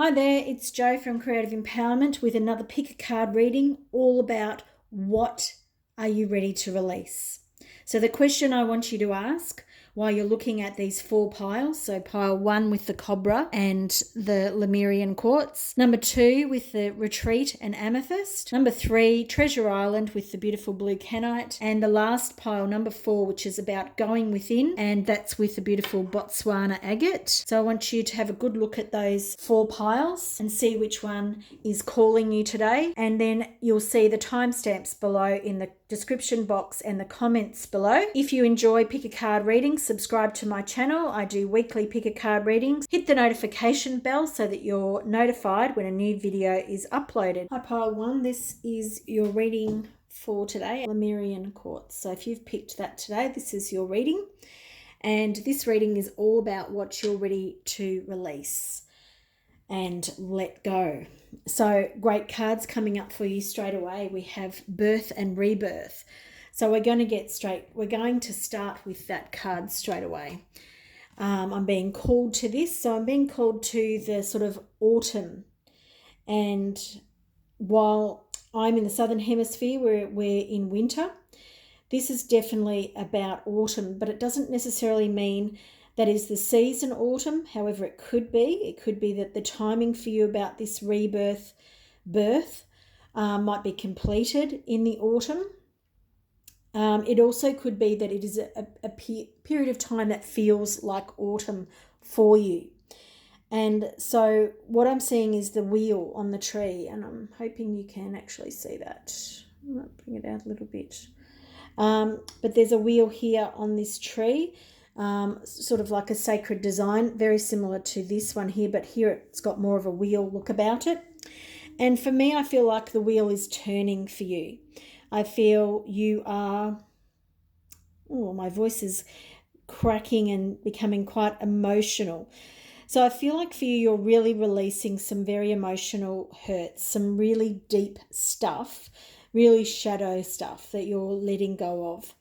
Hi there, it's Jo from Creative Empowerment with another pick a card reading all about what are you ready to release. So the question I want you to ask while you're looking at these 4 piles, so pile 1 with the cobra and the Lumurian Quartz, number 2 with the retreat and amethyst, number 3 treasure island with the beautiful blue canite, and the last pile number 4, which is about going within, and that's with the beautiful Botswana Agate. So I want you to have a good look at those 4 piles and see which one is calling you today, and then you'll see the timestamps below in the description box and the comments below. If you enjoy pick a card readings, subscribe to my channel. I do weekly pick a card readings. Hit the notification bell so that you're notified when a new video is uploaded. Hi pile 1, this is your reading for today, Lumurian Quartz. So if you've picked that today, this is your reading, and this reading is all about what you're ready to release and let go. So great cards coming up for you straight away. We have birth and rebirth. So we're going to start with that card straight away. I'm being called to this. So I'm being called to the sort of autumn. And while I'm in the southern hemisphere where we're in winter, this is definitely about autumn, but it doesn't necessarily mean that is the season autumn. However, it could be that the timing for you about this rebirth, birth, might be completed in the autumn. It also could be that it is a period of time that feels like autumn for you. And so what I'm seeing is the wheel on the tree, and I'm hoping you can actually see that. I might bring it out a little bit. But there's a wheel here on this tree, sort of like a sacred design, very similar to this one here, but here it's got more of a wheel look about it. And for me, I feel like the wheel is turning for you. I feel you are, my voice is cracking and becoming quite emotional. So I feel like for you, you're really releasing some very emotional hurts, some really deep stuff, really shadow stuff that you're letting go of.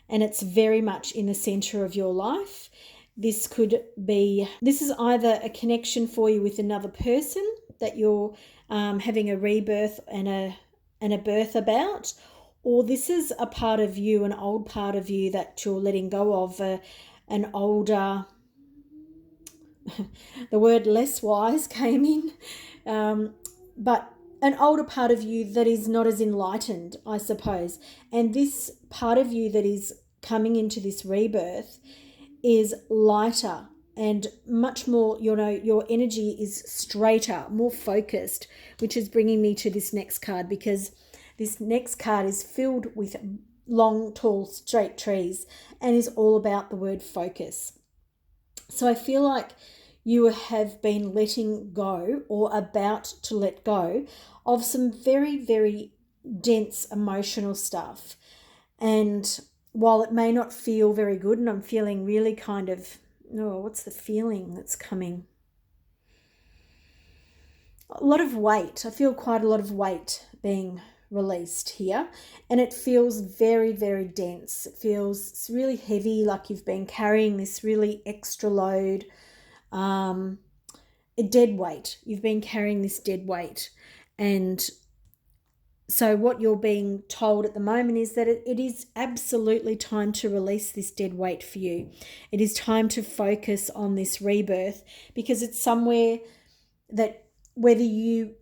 And it's very much in the center of your life. This is either a connection for you with another person that you're having a rebirth and a birth about, or this is a part of you, an old part of you that you're letting go of, an older, the word less wise came in, but an older part of you that is not as enlightened, I suppose. And this part of you that is coming into this rebirth is lighter and much more, your energy is straighter, more focused, which is bringing me to this next card, because this next card is filled with long, tall, straight trees and is all about the word focus. So I feel like you have been letting go or about to let go of some very, very dense emotional stuff. And while it may not feel very good, and I'm feeling really kind of, what's the feeling that's coming? A lot of weight. I feel quite a lot of weight being released here, and it feels very, very dense. It feels really heavy, like you've been carrying this really extra load, a dead weight. You've been carrying this dead weight. And so what you're being told at the moment is that it is absolutely time to release this dead weight for you. It is time to focus on this rebirth, because it's somewhere that whether you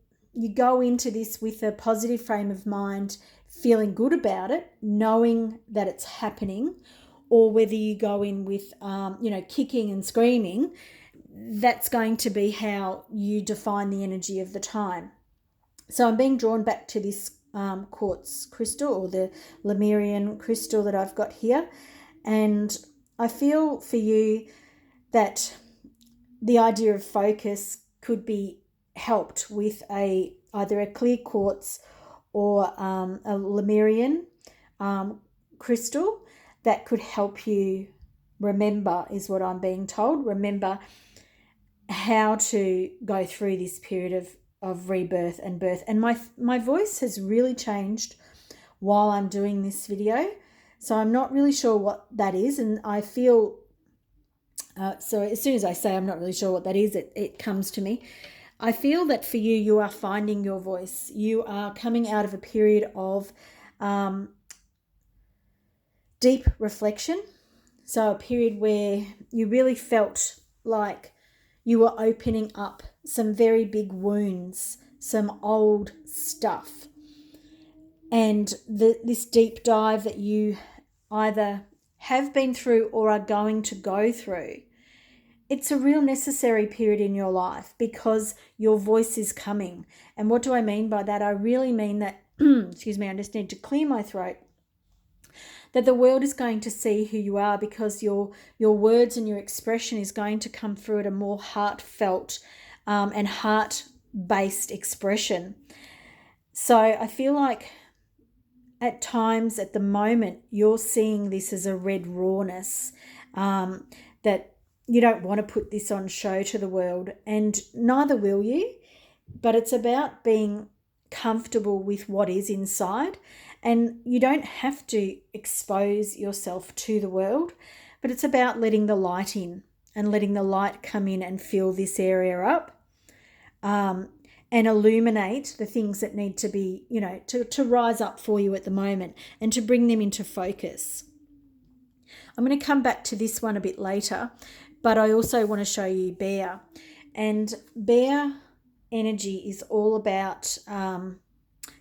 go into this with a positive frame of mind, feeling good about it, knowing that it's happening, or whether you go in with, kicking and screaming, that's going to be how you define the energy of the time. So I'm being drawn back to this quartz crystal, or the Lumurian crystal that I've got here. And I feel for you that the idea of focus could be helped with either a clear quartz or a Lumurian crystal that could help you remember, is what I'm being told. Remember how to go through this period of rebirth and birth. And my voice has really changed while I'm doing this video, so I'm not really sure what that is. And I feel so as soon as I say I'm not really sure what that is, it comes to me. I feel that for you, you are finding your voice. You are coming out of a period of deep reflection. So a period where you really felt like you were opening up some very big wounds, some old stuff. And this deep dive that you either have been through or are going to go through, it's a real necessary period in your life because your voice is coming. And what do I mean by that? I really mean that, excuse me, I just need to clear my throat, that the world is going to see who you are because your words and your expression is going to come through at a more heartfelt and heart-based expression. So I feel like at times at the moment you're seeing this as a red rawness, that you don't want to put this on show to the world, and neither will you, but it's about being comfortable with what is inside. And you don't have to expose yourself to the world, but it's about letting the light in and letting the light come in and fill this area up, and illuminate the things that need to be, to rise up for you at the moment and to bring them into focus. I'm going to come back to this one a bit later, but I also want to show you bear. And bear energy is all about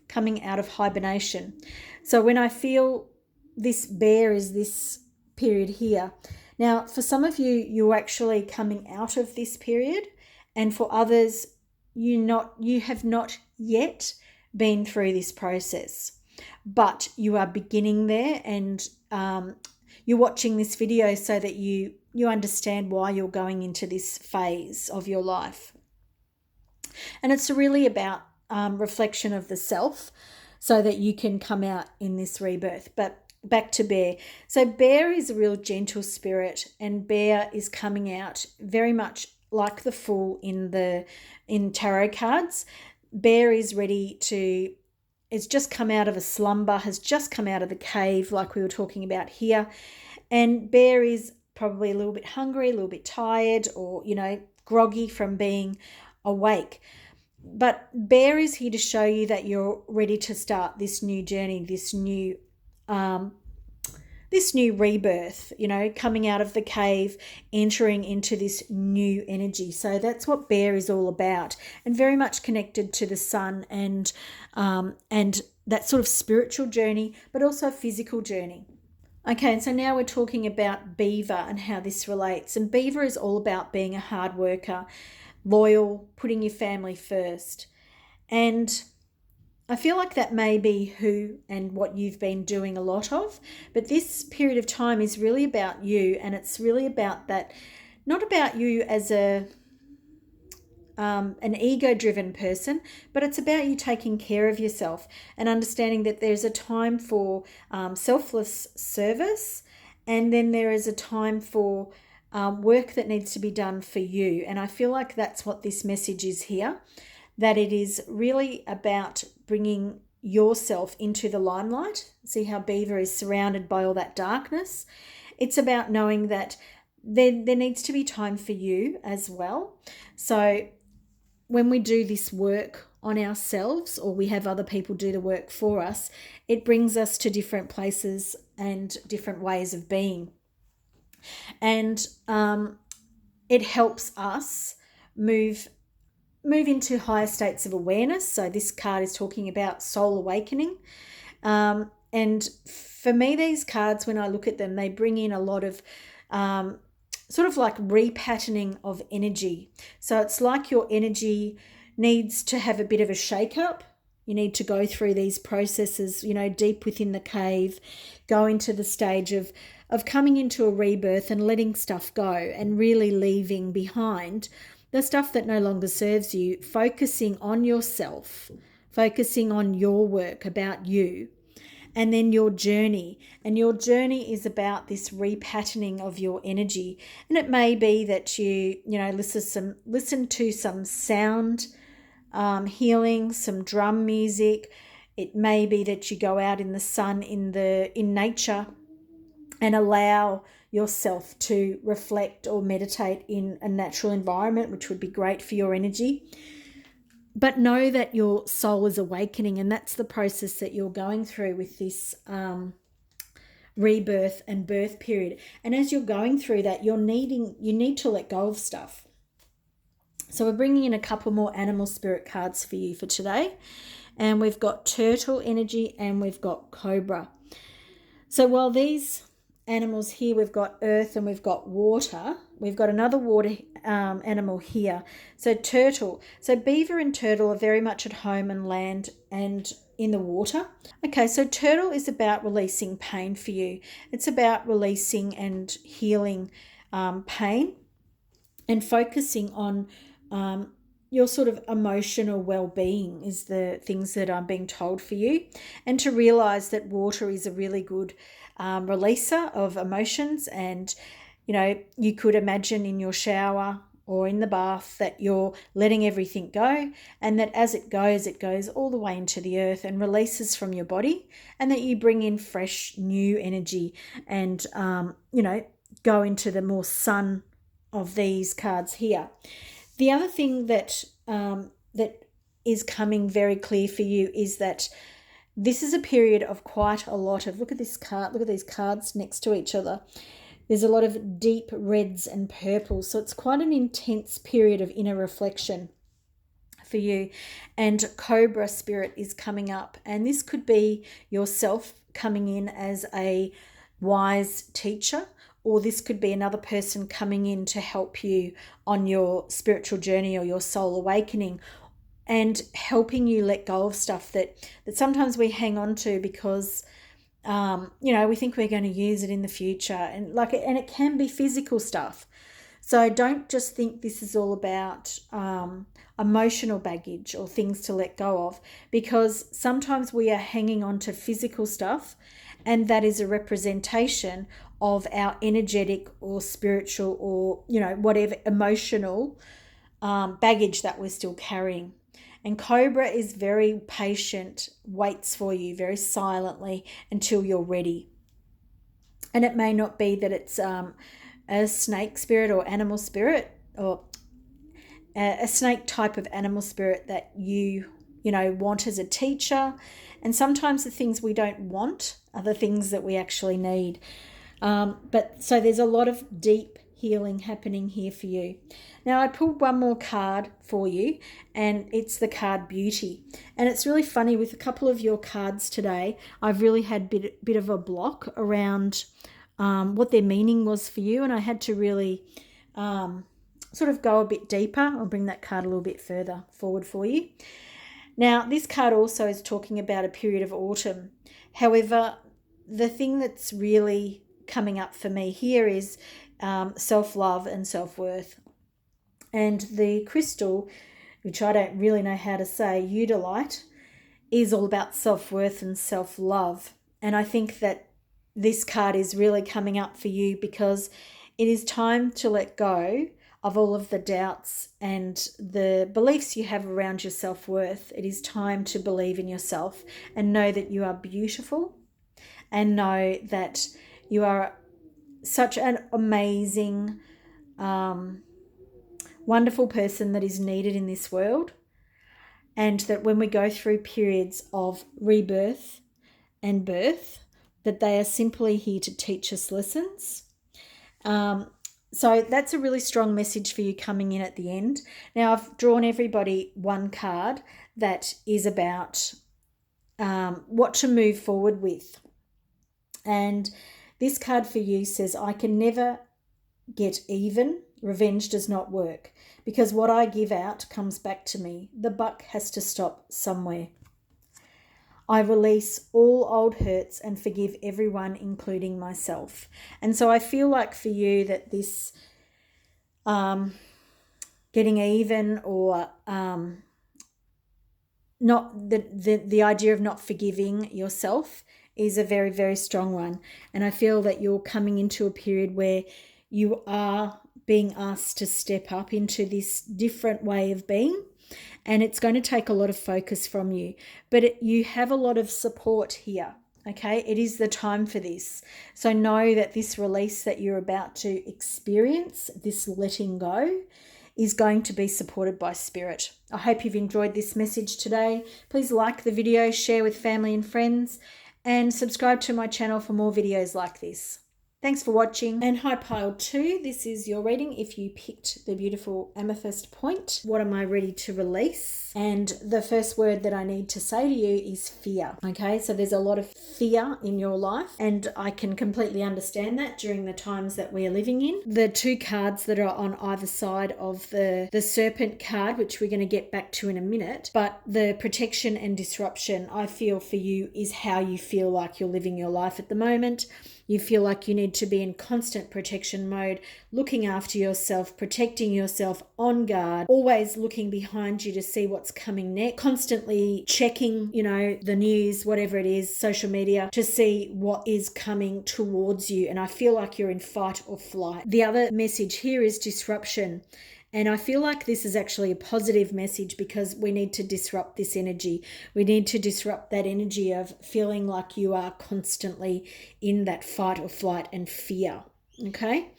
coming out of hibernation. So when I feel this bear is this period here. Now, for some of you, you're actually coming out of this period, and for others, you have not yet been through this process, but you are beginning there, and you're watching this video so that you understand why you're going into this phase of your life. And it's really about reflection of the self so that you can come out in this rebirth. But back to bear. So bear is a real gentle spirit, and bear is coming out very much like the Fool in tarot cards. Bear is it's just come out of a slumber, has just come out of the cave like we were talking about here. And bear is probably a little bit hungry, a little bit tired, or, groggy from being awake. But bear is here to show you that you're ready to start this new journey, this new rebirth, coming out of the cave, entering into this new energy. So that's what bear is all about, and very much connected to the sun and that sort of spiritual journey, but also physical journey. Okay, and so now we're talking about beaver and how this relates. And beaver is all about being a hard worker, loyal, putting your family first. And I feel like that may be who and what you've been doing a lot of, but this period of time is really about you, and it's really about that, not about you as an ego-driven person, but it's about you taking care of yourself and understanding that there's a time for selfless service, and then there is a time for work that needs to be done for you. And I feel like that's what this message is here, that it is really about bringing yourself into the limelight. See how beaver is surrounded by all that darkness? It's about knowing that there needs to be time for you as well. So when we do this work on ourselves, or we have other people do the work for us, it brings us to different places and different ways of being. And it helps us move into higher states of awareness. So this card is talking about soul awakening. And for me, these cards, when I look at them, they bring in a lot of sort of like repatterning of energy. So it's like your energy needs to have a bit of a shake-up. You need to go through these processes, deep within the cave, go into the stage of coming into a rebirth and letting stuff go and really leaving behind the stuff that no longer serves you, focusing on yourself, focusing on your work about you, and then your journey. And your journey is about this repatterning of your energy. And it may be that you listen to some sound healing, some drum music. It may be that you go out in the sun, in nature, and allow yourself to reflect or meditate in a natural environment, which would be great for your energy. But know that your soul is awakening, and that's the process that you're going through with this rebirth and birth period. And as you're going through that, you need to let go of stuff. So we're bringing in a couple more animal spirit cards for you for today. And we've got turtle energy and we've got cobra. So while these animals here, we've got earth and we've got water, we've got another water animal here. So turtle. So beaver and turtle are very much at home on land and in the water. Okay, so turtle is about releasing pain for you. It's about releasing and healing pain and focusing on your sort of emotional well-being is the things that I'm being told for you. And to realize that water is a really good releaser of emotions. And, you know, you could imagine in your shower or in the bath that you're letting everything go, and that as it goes all the way into the earth and releases from your body, and that you bring in fresh new energy and, you know, go into the more sun of these cards here. The other thing that that is coming very clear for you is that this is a period of quite a lot of, look at this card, look at these cards next to each other. There's a lot of deep reds and purples. So it's quite an intense period of inner reflection for you. And Cobra spirit is coming up. And this could be yourself coming in as a wise teacher, or this could be another person coming in to help you on your spiritual journey or your soul awakening, and helping you let go of stuff that sometimes we hang on to because you know, we think we're going to use it in the future, and it can be physical stuff. So don't just think this is all about emotional baggage or things to let go of, because sometimes we are hanging on to physical stuff, and that is a representation of our energetic or spiritual or, you know, whatever emotional baggage that we're still carrying. And Cobra is very patient, waits for you very silently until you're ready. And it may not be that it's a snake spirit or animal spirit, or a snake type of animal spirit that you know, want as a teacher. And sometimes the things we don't want are the things that we actually need. But so there's a lot of deep healing happening here for you. Now I pulled one more card for you, and it's the card Beauty. And it's really funny, with a couple of your cards today, I've really had bit of a block around what their meaning was for you, and I had to really sort of go a bit deeper. I'll bring that card a little bit further forward for you. Now this card also is talking about a period of autumn. However, the thing that's really coming up for me here is self-love and self-worth. And the crystal, which I don't really know how to say, Eudolite, is all about self-worth and self-love. And I think that this card is really coming up for you because it is time to let go of all of the doubts and the beliefs you have around your self-worth. It is time to believe in yourself and know that you are beautiful, and know that you are such an amazing, wonderful person that is needed in this world. And that when we go through periods of rebirth and birth, that they are simply here to teach us lessons. So that's a really strong message for you coming in at the end. Now I've drawn everybody one card that is about what to move forward with. And this card for you says, I can never get even. Revenge does not work, because what I give out comes back to me. The buck has to stop somewhere. I release all old hurts and forgive everyone, including myself. And so I feel like for you that this getting even, or not the idea of not forgiving yourself is a very, very strong one. And I feel that you're coming into a period where you are being asked to step up into this different way of being. And it's going to take a lot of focus from you. But you have a lot of support here, okay? It is the time for this. So know that this release that you're about to experience, this letting go, is going to be supported by spirit. I hope you've enjoyed this message today. Please like the video, share with family and friends, and subscribe to my channel for more videos like this. Thanks for watching. And hi pile 2, this is your reading if you picked the beautiful amethyst point. What am I ready to release? And the first word that I need to say to you is fear. Okay, so there's a lot of fear in your life, and I can completely understand that during the times that we are living in. The 2 cards that are on either side of the serpent card, which we're going to get back to in a minute, but the protection and disruption, I feel for you, is how you feel like you're living your life at the moment. You feel like you need to be in constant protection mode, looking after yourself, protecting yourself, on guard, always looking behind you to see what's coming next, constantly checking, the news, whatever it is, social media, to see what is coming towards you. And I feel like you're in fight or flight. The other message here is disruption. And I feel like this is actually a positive message because we need to disrupt this energy. We need to disrupt that energy of feeling like you are constantly in that fight or flight and fear. Okay?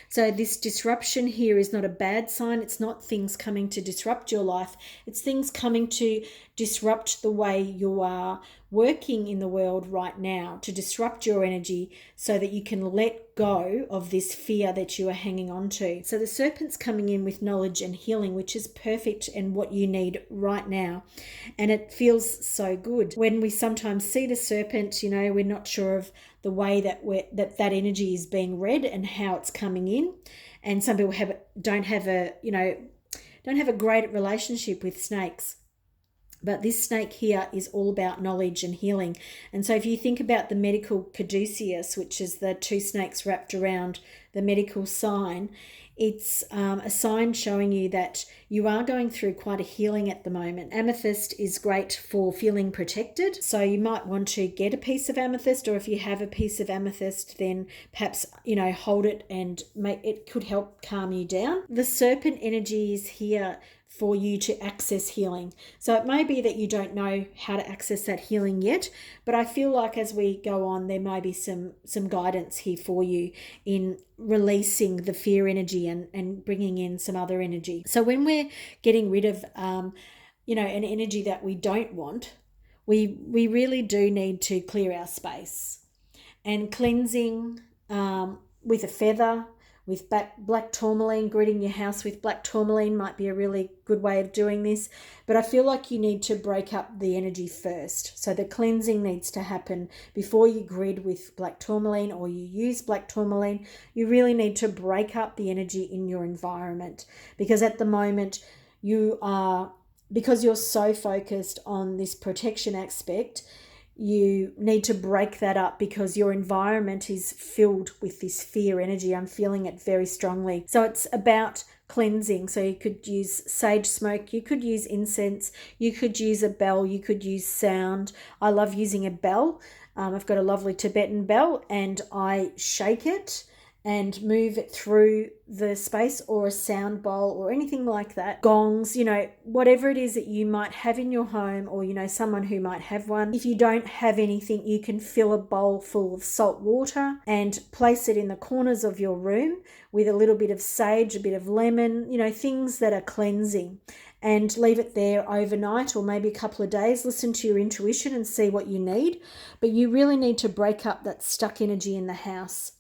So this disruption here is not a bad sign. It's not things coming to disrupt your life. It's things coming to disrupt the way you are working in the world right now, to disrupt your energy so that you can let go of this fear that you are hanging on to. So the serpent's coming in with knowledge and healing, which is perfect and what you need right now. And it feels so good. When we sometimes see the serpent, we're not sure of the way that that energy is being read and how it's coming in. And some people don't have a great relationship with snakes. But this snake here is all about knowledge and healing. And so if you think about the medical caduceus, which is the 2 snakes wrapped around the medical sign, it's a sign showing you that you are going through quite a healing at the moment. Amethyst is great for feeling protected. So you might want to get a piece of amethyst, or if you have a piece of amethyst, then perhaps, hold it and it could help calm you down. The serpent energy is here for you to access healing. So it may be that you don't know how to access that healing yet, but I feel like as we go on, there may be some guidance here for you in releasing the fear energy and bringing in some other energy. So when we're getting rid of, an energy that we don't want, we really do need to clear our space. And cleansing with a feather, with black tourmaline, greeting your house with black tourmaline might be a really good way of doing this. But I feel like you need to break up the energy first. So the cleansing needs to happen before you grid with black tourmaline or you use black tourmaline. You really need to break up the energy in your environment, because at the moment because you're so focused on this protection aspect, you need to break that up because your environment is filled with this fear energy. I'm feeling it very strongly. So it's about cleansing. So you could use sage smoke, you could use incense, you could use a bell, you could use sound. I love using a bell. I've got a lovely Tibetan bell and I shake it and move it through the space, or a sound bowl or anything like that. Gongs, whatever it is that you might have in your home, or, someone who might have one. If you don't have anything, you can fill a bowl full of salt water and place it in the corners of your room with a little bit of sage, a bit of lemon, things that are cleansing, and leave it there overnight or maybe a couple of days. Listen to your intuition and see what you need. But you really need to break up that stuck energy in the house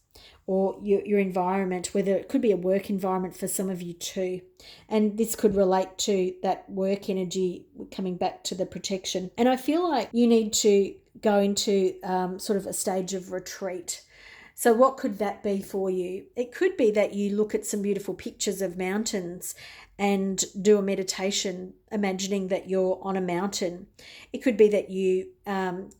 or your environment, whether it could be a work environment for some of you too. And this could relate to that work energy coming back to the protection. And I feel like you need to go into sort of a stage of retreat. So what could that be for you? It could be that you look at some beautiful pictures of mountains and do a meditation, imagining that you're on a mountain. It could be that you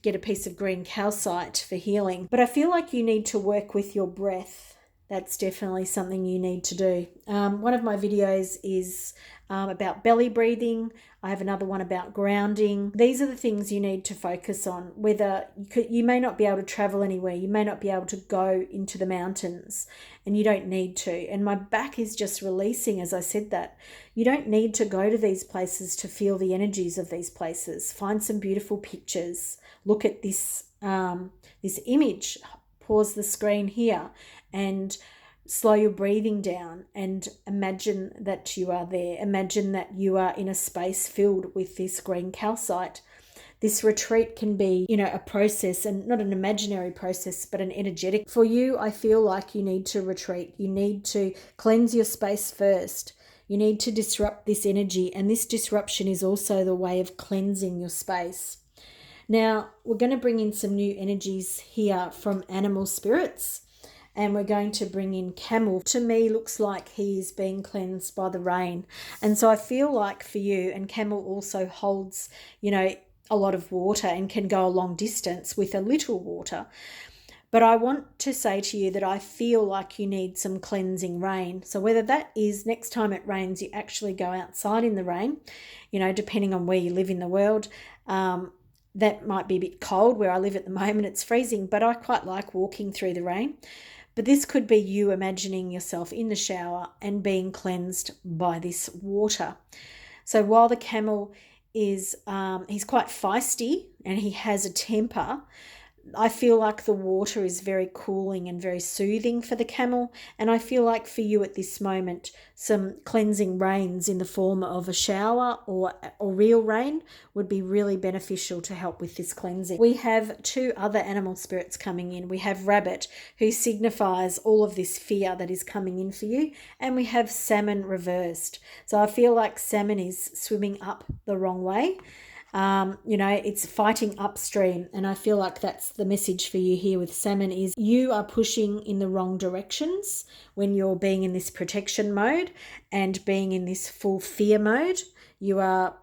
get a piece of green calcite for healing. But I feel like you need to work with your breath. That's definitely something you need to do. One of my videos is about belly breathing. I have another one about grounding. These are the things you need to focus on. Whether you may not be able to travel anywhere, you may not be able to go into the mountains, and you don't need to. And my back is just releasing as I said that. You don't need to go to these places to feel the energies of these places. Find some beautiful pictures. Look at this image. Pause the screen here and slow your breathing down and imagine that you are there. Imagine that you are in a space filled with this green calcite. This retreat can be, a process, and not an imaginary process, but an energetic. For you, I feel like you need to retreat. You need to cleanse your space first. You need to disrupt this energy, and this disruption is also the way of cleansing your space. Now, we're going to bring in some new energies here from animal spirits, and we're going to bring in Camel. To me, looks like he is being cleansed by the rain. And so I feel like for you, and Camel also holds, a lot of water and can go a long distance with a little water. But I want to say to you that I feel like you need some cleansing rain. So whether that is next time it rains, you actually go outside in the rain, depending on where you live in the world. That might be a bit cold. Where I live at the moment, it's freezing, but I quite like walking through the rain. But this could be you imagining yourself in the shower and being cleansed by this water. So while the camel is, he's quite feisty and he has a temper, I feel like the water is very cooling and very soothing for the camel. And I feel like for you at this moment, some cleansing rains in the form of a shower or real rain would be really beneficial to help with this cleansing. We have two other animal spirits coming in. We have Rabbit, who signifies all of this fear that is coming in for you. And we have Salmon reversed. So I feel like Salmon is swimming up the wrong way. It's fighting upstream, and I feel like that's the message for you here with Salmon is you are pushing in the wrong directions when you're being in this protection mode and being in this full fear mode. You are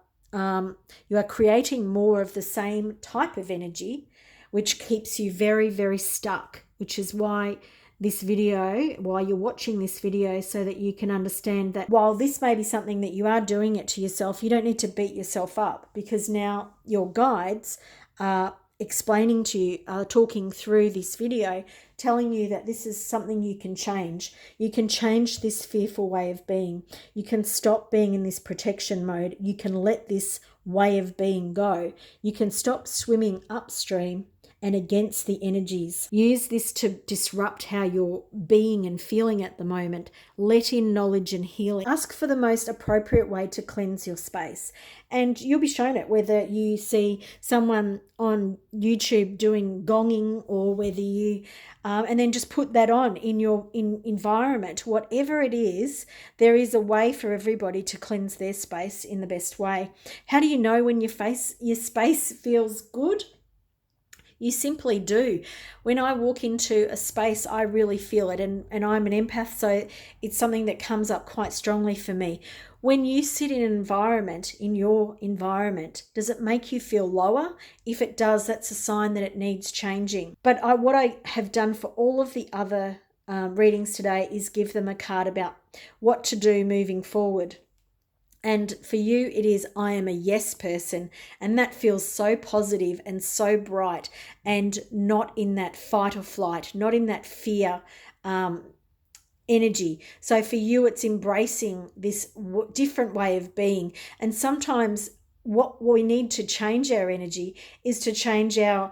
creating more of the same type of energy, which keeps you very, very stuck, which is why you're watching this video, so that you can understand that while this may be something that you are doing it to yourself, you don't need to beat yourself up, because now your guides are explaining to you, talking through this video, telling you that this is something you can change. You can change this fearful way of being. You can stop being in this protection mode. You can let this way of being go. You can stop swimming upstream and against the energies. Use this to disrupt how you're being and feeling at the moment. Let in knowledge and healing. Ask for the most appropriate way to cleanse your space. And you'll be shown it, whether you see someone on YouTube doing gonging, or whether you, and then just put that on in your environment. Whatever it is, there is a way for everybody to cleanse their space in the best way. How do you know when your space feels good? You simply do. When I walk into a space, I really feel it, and I'm an empath, so it's something that comes up quite strongly for me. When you sit in your environment, does it make you feel lower? If it does, that's a sign that it needs changing. But what I have done for all of the other readings today is give them a card about what to do moving forward. And for you, it is, I am a yes person. And that feels so positive and so bright, and not in that fight or flight, not in that fear energy. So for you, it's embracing this different way of being. And sometimes what we need to change our energy is to change our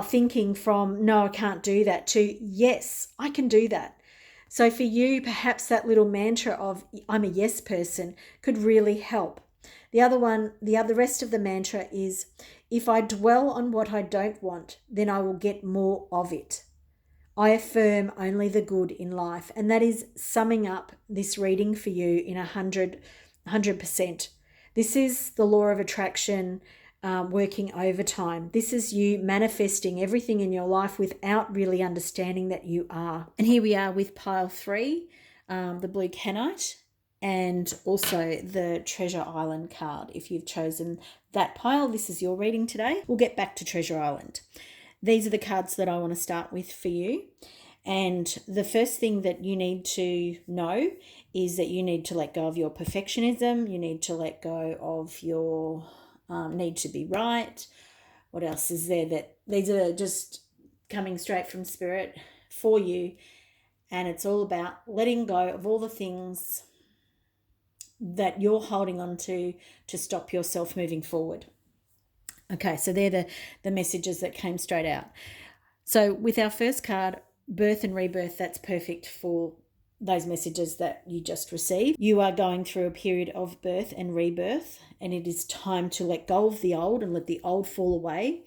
thinking from, no, I can't do that, to, yes, I can do that. So for you, perhaps that little mantra of I'm a yes person could really help. The rest of the mantra is, if I dwell on what I don't want, then I will get more of it. I affirm only the good in life. And that is summing up this reading for you in 100%. This is the law of attraction working overtime. This is you manifesting everything in your life without really understanding that you are. And here we are with pile 3, the blue canite, and also the Treasure Island card. If you've chosen that pile, this is your reading today. We'll get back to Treasure Island. These are the cards that I want to start with for you. And the first thing that you need to know is that you need to let go of your perfectionism. You need to let go of your need to be right. What else is there? That these are just coming straight from Spirit for you. And it's all about letting go of all the things that you're holding on to stop yourself moving forward. Okay, so they're the messages that came straight out. So with our first card, birth and rebirth, that's perfect for those messages that you just received. You are going through a period of birth and rebirth, and it is time to let go of the old and let the old fall away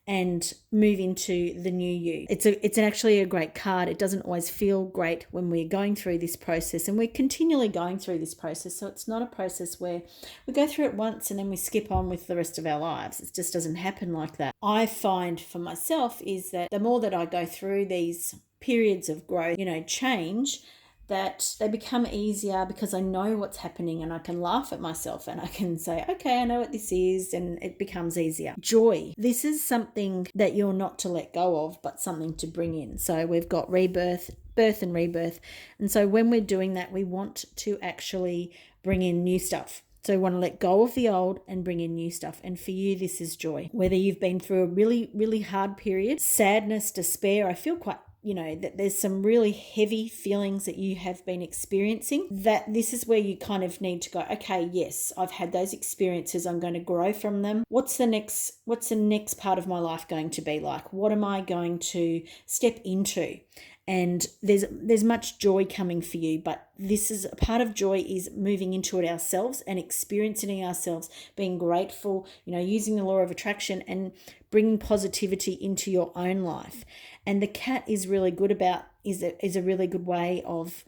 and move into the new you. It's actually a great card. It doesn't always feel great when we're going through this process, and we're continually going through this process. So it's not a process where we go through it once and then we skip on with the rest of our lives. It just doesn't happen like that. I find for myself is that the more that I go through these periods of growth, change, that they become easier because I know what's happening and I can laugh at myself and I can say, okay, I know what this is, and it becomes easier. Joy. This is something that you're not to let go of, but something to bring in. So we've got rebirth, birth and rebirth. And so when we're doing that, we want to actually bring in new stuff. So we want to let go of the old and bring in new stuff. And for you, this is joy. Whether you've been through a really, really hard period, sadness, despair, I feel quite that there's some really heavy feelings that you have been experiencing, that this is where you kind of need to go, okay, yes, I've had those experiences. I'm going to grow from them. What's the next part of my life going to be like? What am I going to step into? And there's much joy coming for you, but this is a part of joy is moving into it ourselves and experiencing ourselves, being grateful, using the law of attraction and bringing positivity into your own life. And the cat is really good is a really good way of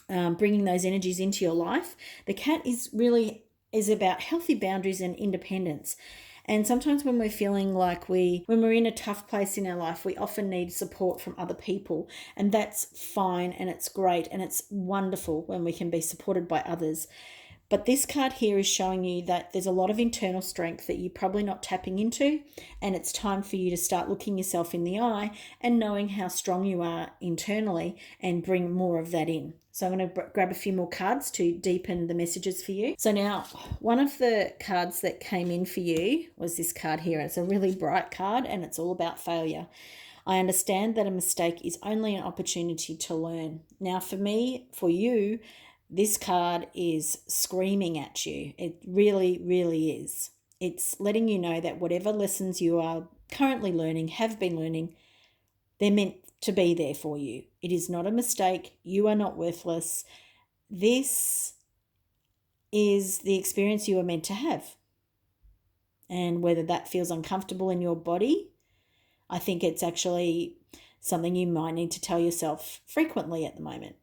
bringing those energies into your life. The cat is about healthy boundaries and independence. And sometimes when we're feeling like when we're in a tough place in our life, we often need support from other people. And that's fine and it's great and it's wonderful when we can be supported by others. But this card here is showing you that there's a lot of internal strength that you're probably not tapping into, and it's time for you to start looking yourself in the eye and knowing how strong you are internally and bring more of that in. So I'm going to grab a few more cards to deepen the messages for you. So now, one of the cards that came in for you was this card here. It's a really bright card and it's all about failure. I understand that a mistake is only an opportunity to learn. Now for you, this card is screaming at you. It really, really is. It's letting you know that whatever lessons you are currently learning, have been learning, they're meant to be there for you. It is not a mistake. You are not worthless. This is the experience you are meant to have. And whether that feels uncomfortable in your body, I think it's actually something you might need to tell yourself frequently at the moment.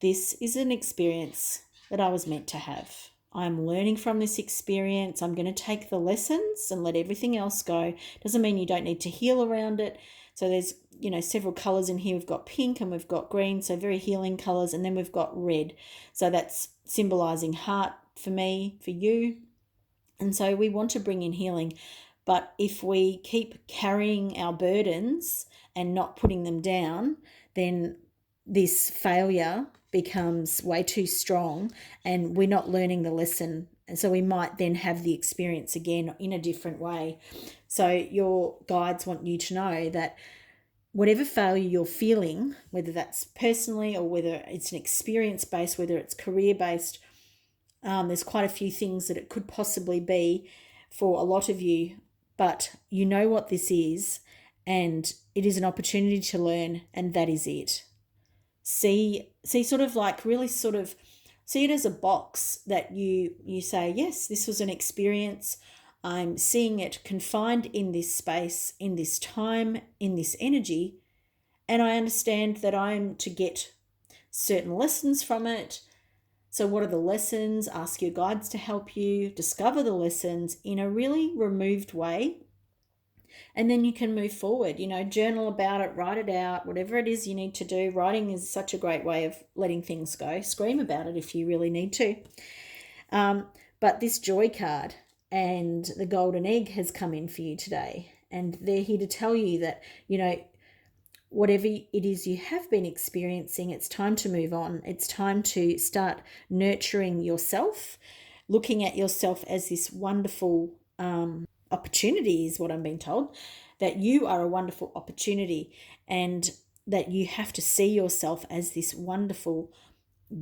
This is an experience that I was meant to have. I'm learning from this experience. I'm going to take the lessons and let everything else go. Doesn't mean you don't need to heal around it. So there's, several colors in here. We've got pink and we've got green, so very healing colors. And then we've got red. So that's symbolizing heart for me, for you. And so we want to bring in healing. But if we keep carrying our burdens and not putting them down, then this failure becomes way too strong and we're not learning the lesson. And so we might then have the experience again in a different way. So your guides want you to know that whatever failure you're feeling, whether that's personally or whether it's an experience-based, whether it's career-based, there's quite a few things that it could possibly be for a lot of you, but you know what this is and it is an opportunity to learn, and that is it. See see it as a box that you say, yes, this was an experience. I'm seeing it confined in this space, in this time, in this energy, and I understand that I'm to get certain lessons from it. So what are the lessons? Ask your guides to help you discover the lessons in a really removed way. And then you can move forward, journal about it, write it out, whatever it is you need to do. Writing is such a great way of letting things go. Scream about it if you really need to. But this joy card and the golden egg has come in for you today. And they're here to tell you that, whatever it is you have been experiencing, it's time to move on. It's time to start nurturing yourself, looking at yourself as this wonderful opportunity is what I'm being told, that you are a wonderful opportunity and that you have to see yourself as this wonderful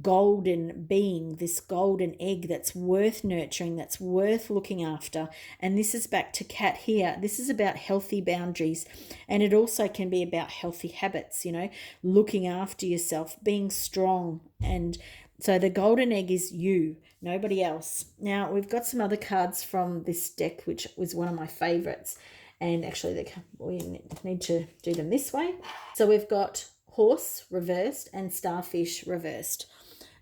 golden being, this golden egg that's worth nurturing, that's worth looking after. And this is back to Cat here. This is about healthy boundaries, and it also can be about healthy habits, looking after yourself, being strong. And so the golden egg is you, nobody else. Now we've got some other cards from this deck, which was one of my favorites, and actually we need to do them this way. So we've got Horse reversed and Starfish reversed.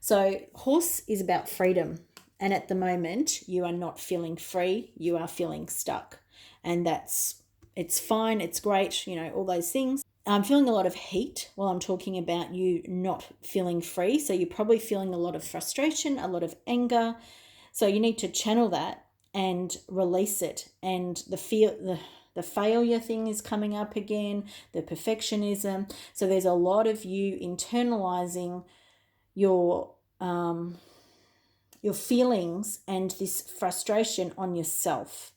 So Horse is about freedom, and at the moment you are not feeling free, you are feeling stuck, and it's fine, it's great, all those things. I'm feeling a lot of heat while I'm talking about you not feeling free, so you're probably feeling a lot of frustration, a lot of anger, so you need to channel that and release it. And the failure thing is coming up again, the perfectionism. So there's a lot of you internalizing your feelings and this frustration on yourself.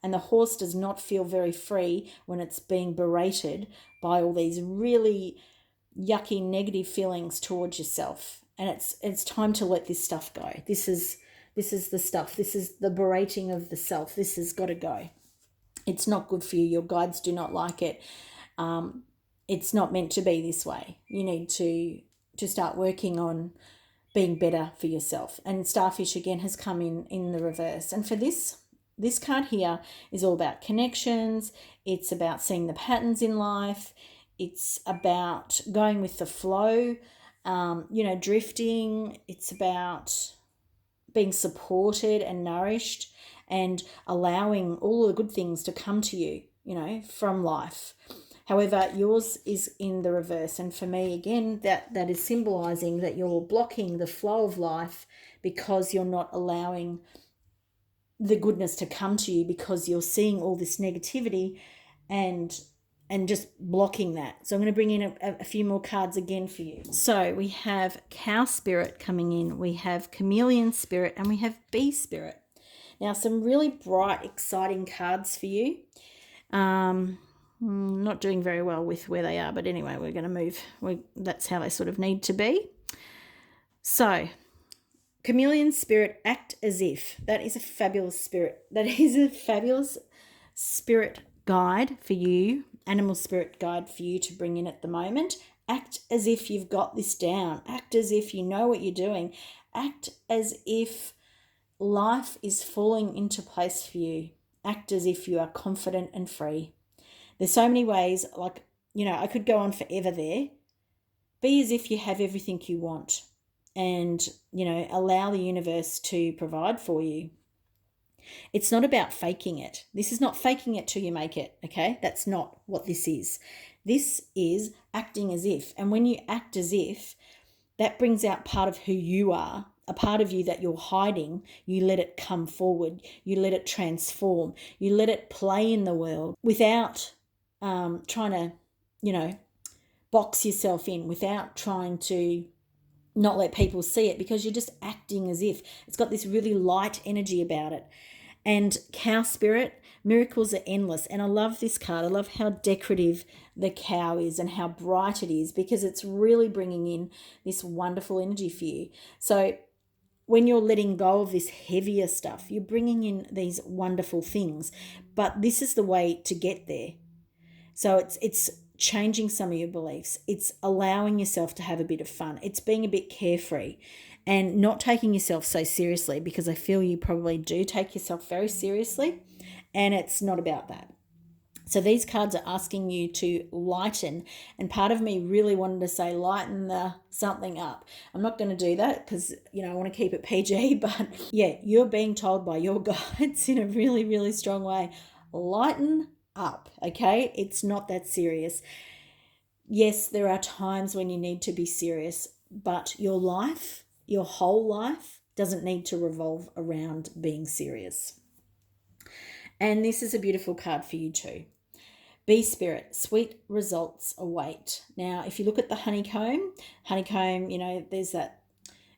And the horse does not feel very free when it's being berated by all these really yucky negative feelings towards yourself. And it's time to let this stuff go. This is the stuff. This is the berating of the self. This has got to go. It's not good for you. Your guides do not like it. It's not meant to be this way. You need to start working on being better for yourself. And Starfish again has come in the reverse. And for this card here is all about connections. It's about seeing the patterns in life. It's about going with the flow, drifting. It's about being supported and nourished and allowing all the good things to come to you, from life. However, yours is in the reverse. And for me, again, that is symbolizing that you're blocking the flow of life because you're not allowing the goodness to come to you, because you're seeing all this negativity and just blocking that. So I'm going to bring in a few more cards again for you. So we have Cow Spirit coming in, we have Chameleon Spirit, and we have Bee Spirit. Now, some really bright, exciting cards for you. Not doing very well with where they are, but anyway, we're going to move. That's how they sort of need to be. So, Chameleon Spirit, act as if. That is a fabulous spirit. That is a fabulous spirit guide for you, animal spirit guide for you to bring in at the moment. Act as if you've got this down. Act as if you know what you're doing. Act as if life is falling into place for you. Act as if you are confident and free. There's so many ways, I could go on forever there. Be as if you have everything you want and, allow the universe to provide for you. It's not about faking it. This is not faking it till you make it, okay? That's not what this is. This is acting as if. And when you act as if, that brings out part of who you are, a part of you that you're hiding. You let it come forward. You let it transform. You let it play in the world without trying to, box yourself in, without trying to not let people see it, because you're just acting as if. It's got this really light energy about it. And Cow Spirit, miracles are endless. And I love this card. I love how decorative the cow is and how bright it is, because it's really bringing in this wonderful energy for you. So when you're letting go of this heavier stuff, you're bringing in these wonderful things. But this is the way to get there. So it's changing some of your beliefs. It's allowing yourself to have a bit of fun. It's being a bit carefree and not taking yourself so seriously, because I feel you probably do take yourself very seriously, and it's not about that. So these cards are asking you to lighten, and part of me really wanted to say lighten the something up. I'm not going to do that because, I want to keep it PG, but yeah, you're being told by your guides in a really, really strong way, lighten up, okay? It's not that serious. Yes, there are times when you need to be serious, but your life, your whole life, doesn't need to revolve around being serious. And this is a beautiful card for you too. Bee Spirit, sweet results await. Now, if you look at the honeycomb, there's that,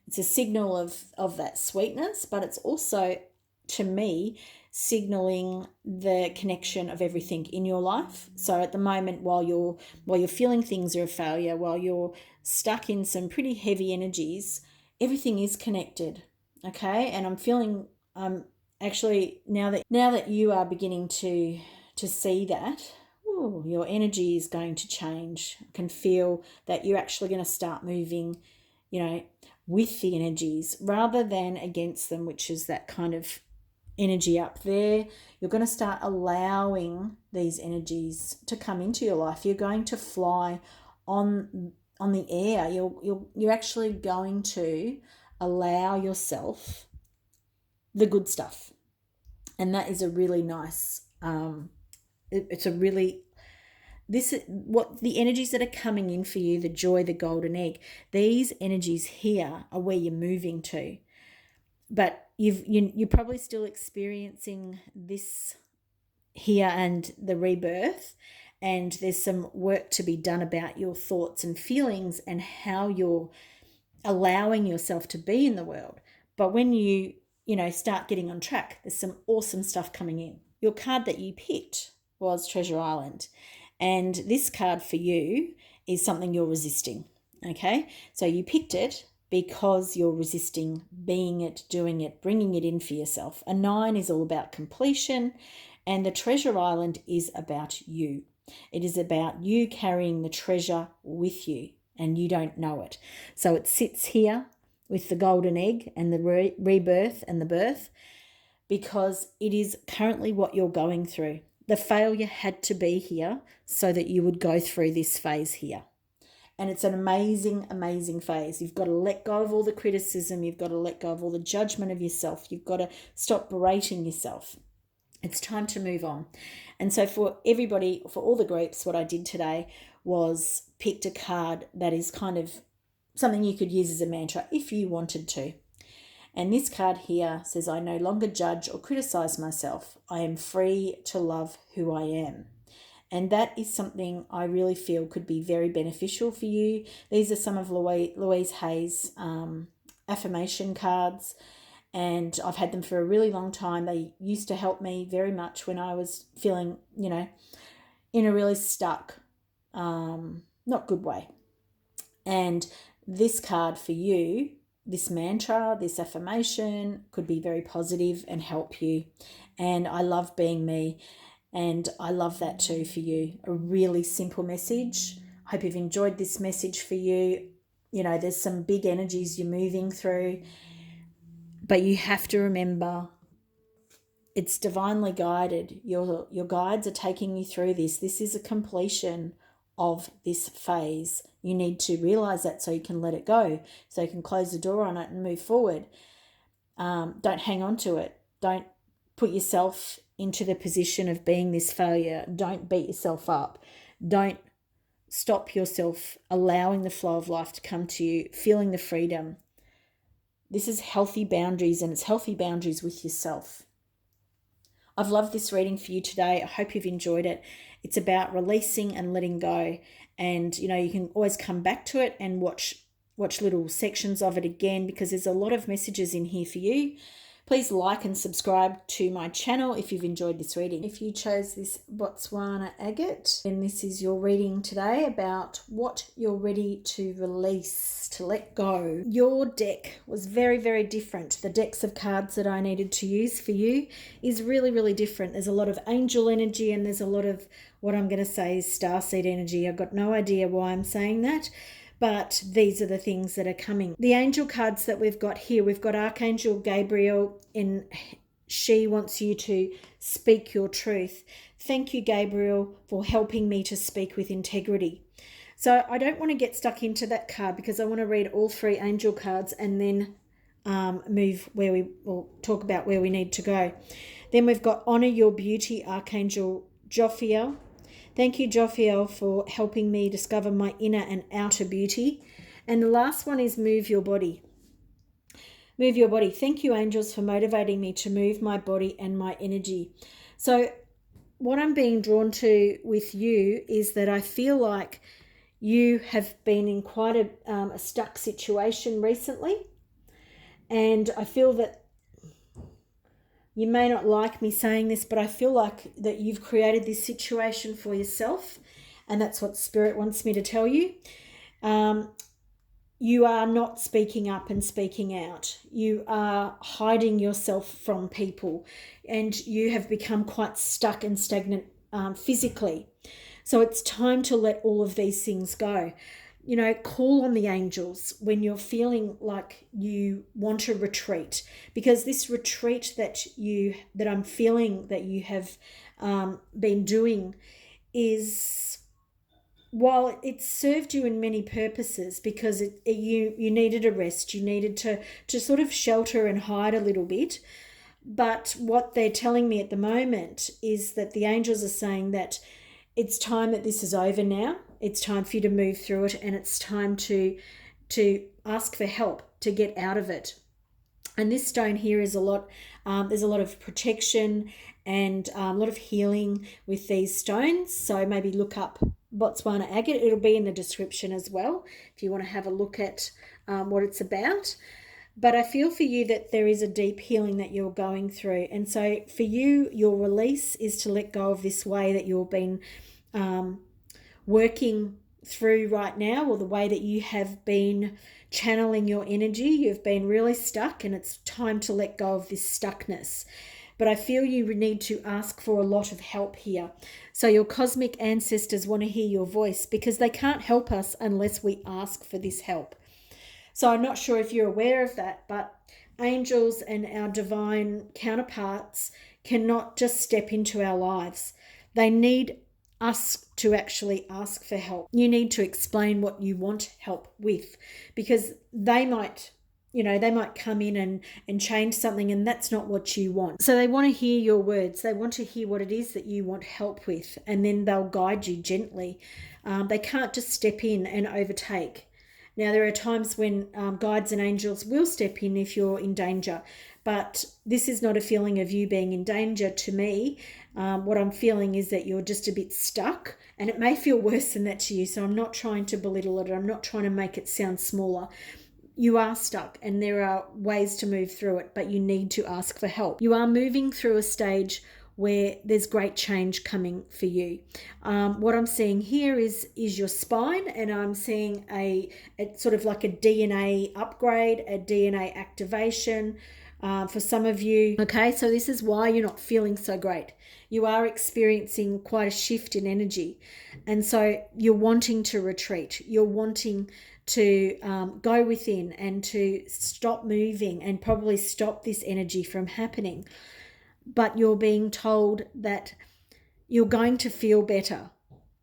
it's a signal of that sweetness, but it's also, to me, signaling the connection of everything in your life. So at the moment, while you're feeling things are a failure, while you're stuck in some pretty heavy energies, everything is connected, okay? And I'm feeling actually now that you are beginning to see that, ooh, your energy is going to change. I can feel that you're actually going to start moving, with the energies rather than against them, which is that kind of energy up there. You're going to start allowing these energies to come into your life. You're going to fly on the air. You're actually going to allow yourself the good stuff, and that is a really nice. It's a really what the energies that are coming in for you, the joy, the golden egg. These energies here are where you're moving to, but you're probably still experiencing this here and the rebirth, and there's some work to be done about your thoughts and feelings and how you're allowing yourself to be in the world. But when you start getting on track, there's some awesome stuff coming in. Your card that you picked was Treasure Island, and this card for you is something you're resisting, okay? So you picked it because you're resisting being it, doing it, bringing it in for yourself. A 9 is all about completion, and the Treasure Island is about you. It is about you carrying the treasure with you, and you don't know it. So it sits here with the golden egg and the rebirth and the birth, because it is currently what you're going through. The failure had to be here so that you would go through this phase here. And it's an amazing, amazing phase. You've got to let go of all the criticism. You've got to let go of all the judgment of yourself. You've got to stop berating yourself. It's time to move on. And so for everybody, for all the groups, what I did today was picked a card that is kind of something you could use as a mantra if you wanted to. And this card here says, I no longer judge or criticize myself. I am free to love who I am. And that is something I really feel could be very beneficial for you. These are some of Louise Hay's affirmation cards, and I've had them for a really long time. They used to help me very much when I was feeling, in a really stuck, not good way. And this card for you, this mantra, this affirmation could be very positive and help you. And I love being me. And I love that too for you. A really simple message. I hope you've enjoyed this message for you. There's some big energies you're moving through, but you have to remember it's divinely guided. Your guides are taking you through this. This is a completion of this phase. You need to realize that so you can let it go, so you can close the door on it and move forward. Don't hang on to it. Don't put yourself into the position of being this failure. Don't beat yourself up. Don't stop yourself allowing the flow of life to come to you, feeling the freedom. This is healthy boundaries, and it's healthy boundaries with yourself. I've loved this reading for you today. I hope you've enjoyed it. It's about releasing and letting go. And, you can always come back to it and watch little sections of it again, because there's a lot of messages in here for you. Please like and subscribe to my channel if you've enjoyed this reading. If you chose this Botswana Agate, then this is your reading today about what you're ready to release, to let go. Your deck was very, very different. The decks of cards that I needed to use for you is really, really different. There's a lot of angel energy, and there's a lot of what I'm going to say is starseed energy. I've got no idea why I'm saying that, but these are the things that are coming. The angel cards that we've got here, we've got Archangel Gabriel, and she wants you to speak your truth. Thank you, Gabriel, for helping me to speak with integrity. So I don't want to get stuck into that card, because I want to read all 3 angel cards and then move where we will talk about where we need to go. Then we've got Honor Your Beauty, Archangel Jophiel. Thank you, Jophiel, for helping me discover my inner and outer beauty. And the last one is Move Your Body. Move your body. Thank you, angels, for motivating me to move my body and my energy. So what I'm being drawn to with you is that I feel like you have been in quite a stuck situation recently. And I feel that you may not like me saying this, but I feel like that you've created this situation for yourself, and that's what Spirit wants me to tell you. you are not speaking up and speaking out. You are hiding yourself from people, and you have become quite stuck and stagnant physically. So it's time to let all of these things go. You know, call on the angels when you're feeling like you want to retreat, because this retreat that I'm feeling that you have been doing is, while it served you in many purposes, because you needed a rest, you needed to sort of shelter and hide a little bit. But what they're telling me at the moment is that the angels are saying that it's time that this is over now. It's time for you to move through it, and it's time to ask for help to get out of it. And this stone here is a lot, there's a lot of protection and a lot of healing with these stones. So maybe look up Botswana Agate. It'll be in the description as well if you want to have a look at what it's about. But I feel for you that there is a deep healing that you're going through. And so for you, your release is to let go of this way that you've been working through right now, or the way that you have been channeling your energy. You've been really stuck, and it's time to let go of this stuckness. But I feel you need to ask for a lot of help here. So your cosmic ancestors want to hear your voice, because they can't help us unless we ask for this help. So I'm not sure if you're aware of that, but angels and our divine counterparts cannot just step into our lives. They need us to actually ask for help. You need to explain what you want help with, because they might come in and change something, and that's not what you want. So they want to hear your words. They want to hear what it is that you want help with, and then they'll guide you gently. They can't just step in and overtake. Now, there are times when guides and angels will step in if you're in danger, but this is not a feeling of you being in danger to me. What I'm feeling is that you're just a bit stuck, and it may feel worse than that to you, so I'm not trying to belittle it. I'm not trying to make it sound smaller. You are stuck, and there are ways to move through it, but you need to ask for help. You are moving through a stage where there's great change coming for you. What I'm seeing here is your spine, and I'm seeing a sort of like a DNA upgrade, a DNA activation for some of you. Okay, so this is why you're not feeling so great. You are experiencing quite a shift in energy, and so you're wanting to retreat. You're wanting to go within and to stop moving and probably stop this energy from happening. But you're being told that you're going to feel better.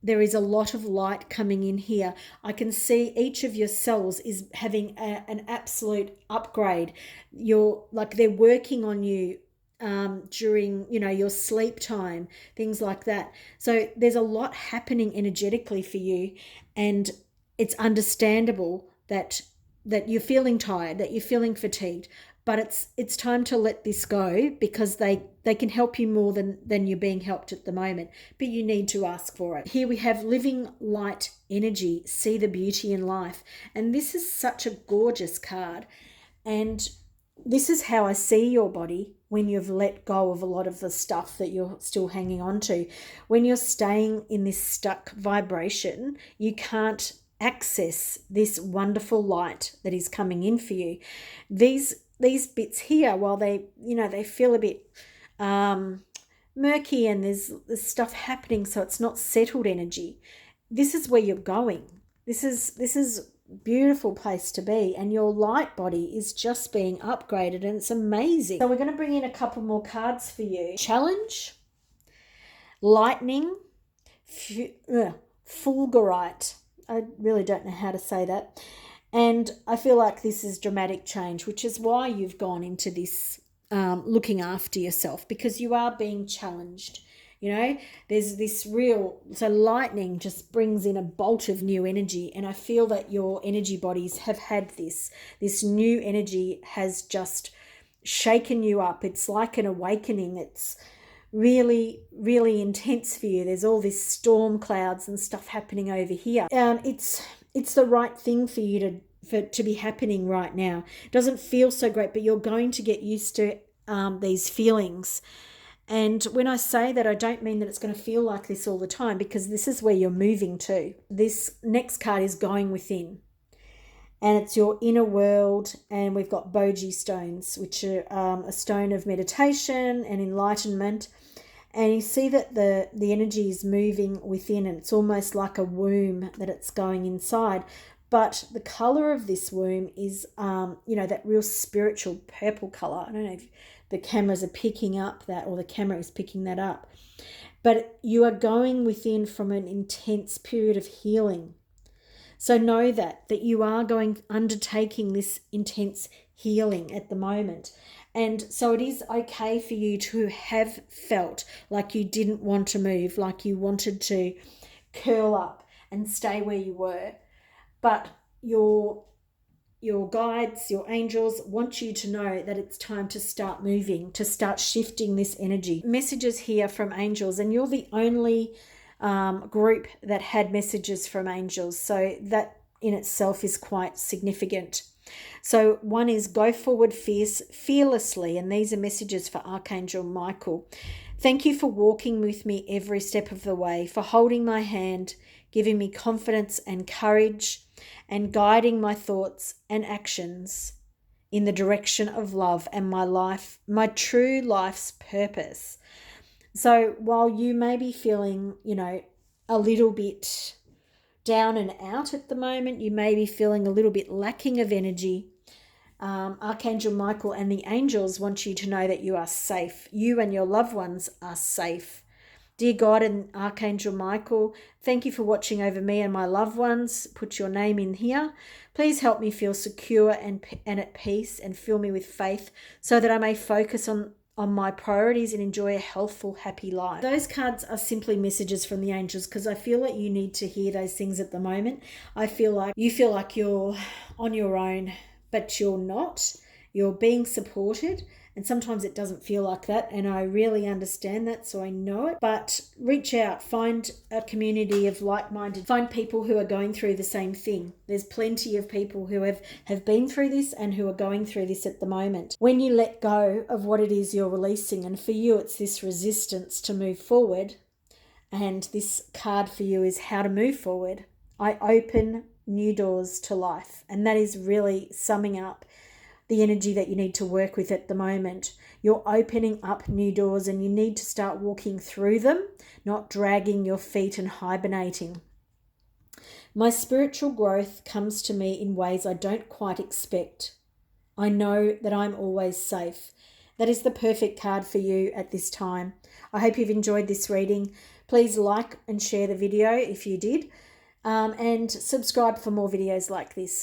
There is a lot of light coming in here. I can see each of your cells is having an absolute upgrade. They're working on you during your sleep time, things like that. So there's a lot happening energetically for you, and it's understandable that you're feeling tired, that you're feeling fatigued. But it's time to let this go, because they can help you more than you're being helped at the moment. But you need to ask for it. Here we have living light energy, see the beauty in life. And this is such a gorgeous card. And this is how I see your body when you've let go of a lot of the stuff that you're still hanging on to. When you're staying in this stuck vibration, you can't access this wonderful light that is coming in for you. These bits here, while they feel a bit murky, and there's stuff happening, so it's not settled energy. This is where you're going. This is a beautiful place to be, and your light body is just being upgraded, and it's amazing. So we're going to bring in a couple more cards for you. Challenge, lightning, fulgurite. I really don't know how to say that. And I feel like this is dramatic change, which is why you've gone into this looking after yourself, because you are being challenged. There's this so lightning just brings in a bolt of new energy. And I feel that your energy bodies have had this new energy has just shaken you up. It's like an awakening. It's really, really intense for you. There's all this storm clouds and stuff happening over here. It's the right thing for you to be happening right now. It doesn't feel so great, but you're going to get used to these feelings. And when I say that, I don't mean that it's going to feel like this all the time, because this is where you're moving to. This next card is going within. and it's your inner world. And we've got boji stones, which are a stone of meditation and enlightenment. And you see that the energy is moving within, and it's almost like a womb that it's going inside. But the color of this womb is, that real spiritual purple color. I don't know if the cameras are picking up that, or the camera is picking that up. But you are going within from an intense period of healing. So know that you are undertaking this intense healing at the moment. And so it is okay for you to have felt like you didn't want to move, like you wanted to curl up and stay where you were. But your guides, your angels want you to know that it's time to start moving, to start shifting this energy. Messages here from angels, and you're the only group that had messages from angels. So that in itself is quite significant. So one is go forward fearlessly. And these are messages for Archangel Michael. Thank you for walking with me every step of the way, for holding my hand, giving me confidence and courage, and guiding my thoughts and actions in the direction of love and my life, my true life's purpose. So while you may be feeling, a little bit down and out at the moment, you may be feeling a little bit lacking of energy, Archangel Michael and the angels want you to know that you are safe. You and your loved ones are safe. Dear God and Archangel Michael, thank you for watching over me and my loved ones. Put your name in here. Please help me feel secure and at peace, and fill me with faith so that I may focus on my priorities and enjoy a healthful, happy life. Those cards are simply messages from the angels, because I feel like you need to hear those things at the moment. I feel like you feel like you're on your own, but you're not. You're being supported, and sometimes it doesn't feel like that, and I really understand that, so I know it. But reach out, find a community of like-minded, find people who are going through the same thing. There's plenty of people who have been through this and who are going through this at the moment. When you let go of what it is you're releasing, and for you it's this resistance to move forward, and this card for you is how to move forward. I open new doors to life, and that is really summing up the energy that you need to work with at the moment. You're opening up new doors, and you need to start walking through them, not dragging your feet and hibernating. My spiritual growth comes to me in ways I don't quite expect. I know that I'm always safe. That is the perfect card for you at this time. I hope you've enjoyed this reading. Please like and share the video if you did, and subscribe for more videos like this.